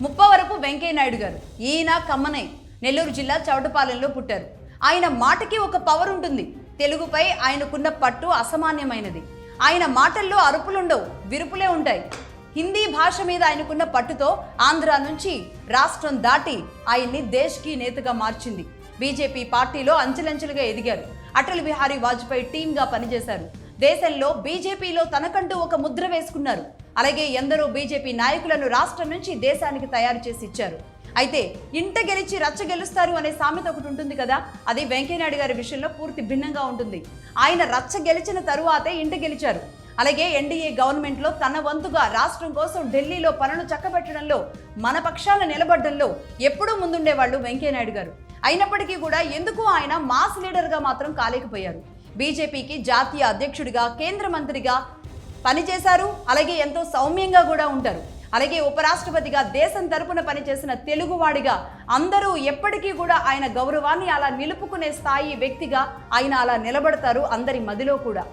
ముప్పవరపు వెంకయ్య నాయుడు గారు. ఈయన కమ్మనే, నెల్లూరు జిల్లా చౌటపాలెంలో పుట్టారు. ఆయన మాటకి ఒక పవర్ ఉంటుంది. తెలుగుపై ఆయనకున్న పట్టు అసామాన్యమైనది. ఆయన మాటల్లో అరుపులుండవు, విరుపులే ఉంటాయి. హిందీ భాష మీద ఆయనకున్న పట్టుతో ఆంధ్ర నుంచి రాష్ట్రం దాటి ఆయన్ని దేశ్కి నేతగా మార్చింది. బీజేపీ పార్టీలో అంచెలంచెలుగా ఎదిగారు. అటల్ బిహారీ వాజ్పేయి టీమ్గా పనిచేశారు. దేశంలో బీజేపీలో తనకంటూ ఒక ముద్ర వేసుకున్నారు. అలాగే ఎందరో బీజేపీ నాయకులను రాష్ట్రం నుంచి దేశానికి తయారు చేసి ఇచ్చారు. అయితే ఇంట గెలిచి రచ్చ గెలుస్తారు అనే సామెత ఒకటి ఉంటుంది కదా, అది వెంకయ్యనాయుడు గారి విషయంలో పూర్తి భిన్నంగా ఉంటుంది. ఆయన రచ్చ గెలిచిన తరువాతే ఇంట గెలిచారు. అలాగే ఎన్డీఏ గవర్నమెంట్లో తన వంతుగా రాష్ట్రం కోసం ఢిల్లీలో పనులు చక్కబెట్టడంలో, మన పక్షాన నిలబడ్డంలో ఎప్పుడూ ముందుండేవాళ్ళు వెంకయ్యనాయుడు గారు. అయినప్పటికీ కూడా ఎందుకు ఆయన మాస్ లీడర్గా మాత్రం కాలేకపోయారు. బీజేపీకి జాతీయ అధ్యక్షుడిగా, కేంద్ర మంత్రిగా పనిచేశారు. అలాగే ఎంతో సౌమ్యంగా కూడా ఉంటారు. అలాగే ఉపరాష్ట్రపతిగా దేశం తరపున పనిచేసిన తెలుగువాడిగా అందరూ ఎప్పటికీ కూడా ఆయన గౌరవాన్ని అలా నిలుపుకునే స్థాయి వ్యక్తిగా ఆయన అలా నిలబడతారు అందరి మదిలో కూడా.